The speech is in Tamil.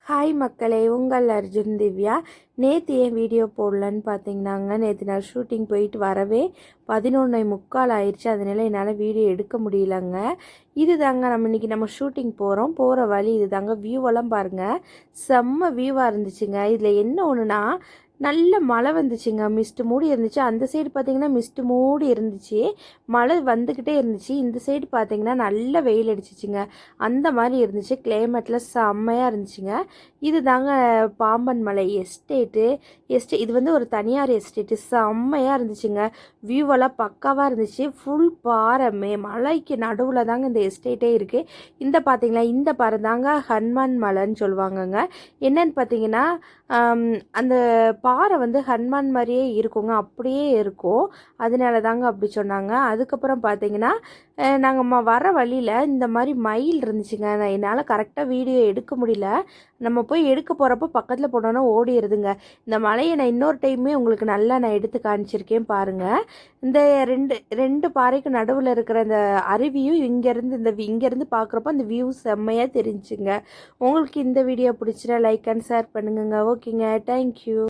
ஹாய் மக்களே, உங்கள் அர்ஜுன் திவ்யா. நேற்று ஏன் வீடியோ போடலன்னு பார்த்தீங்கன்னாங்க, நேற்று நான் ஷூட்டிங் போயிட்டு வரவே 11:45 ஆயிடுச்சு. அதனால என்னால் வீடியோ எடுக்க முடியலங்க. இது தாங்க நம்ம ஷூட்டிங் போகிற வழி இது தாங்க. வியூவெல்லாம் பாருங்கள், செம்ம வியூவாக இருந்துச்சுங்க. இதில் என்ன ஒன்றுனா, நல்ல மழை வந்துச்சுங்க. மிஸ்ட்டு மூடி இருந்துச்சு. அந்த சைடு பார்த்திங்கன்னா மிஸ்ட்டு மூடி இருந்துச்சு, மழை வந்துக்கிட்டே இருந்துச்சு. இந்த சைடு பார்த்திங்கன்னா நல்ல வெயில் அடிச்சிச்சுங்க. அந்த மாதிரி இருந்துச்சு. கிளைமேட்டில் செம்மையாக இருந்துச்சுங்க. இது தாங்க பாம்பன் மலை எஸ்டேட்டு. இது வந்து ஒரு தனியார் எஸ்டேட்டு. செம்மையாக இருந்துச்சுங்க. வியூவெல்லாம் பக்காவாக இருந்துச்சு. ஃபுல் பாறை, மலைக்கு நடுவில் தாங்க இந்த எஸ்டேட்டே இருக்குது. இந்த பார்த்தீங்களா, இந்த பாறை தாங்க ஹனுமான் மலைன்னு சொல்லுவாங்கங்க. என்னன்னு பார்த்தீங்கன்னா, அந்த பாறை வந்து ஹனுமான் மாதிரியே இருக்குங்க, அப்படியே இருக்கும். அதனால தாங்க அப்படி சொன்னாங்க. அதுக்கப்புறம் பார்த்தீங்கன்னா, நாங்கள் வர வழியில் இந்த மாதிரி மயில் இருந்துச்சுங்க. என்னால் கரெக்டாக வீடியோ எடுக்க முடியல. நம்ம போய் எடுக்க போகிறப்போ பக்கத்தில் போனோன்னா ஓடிடுதுங்க. இந்த மலையை நான் இன்னொரு டைமே உங்களுக்கு நல்லா நான் எடுத்து காமிச்சிருக்கேன் பாருங்கள். இந்த ரெண்டு பாறைக்கு நடுவில் இருக்கிற இந்த அருவியும் இங்கேருந்து பார்க்குறப்போ அந்த வியூ செம்மையாக தெரிஞ்சுங்க. உங்களுக்கு இந்த வீடியோ பிடிச்சினா லைக் அண்ட் ஷேர் பண்ணுங்க. ஓகேங்க, தேங்க்யூ.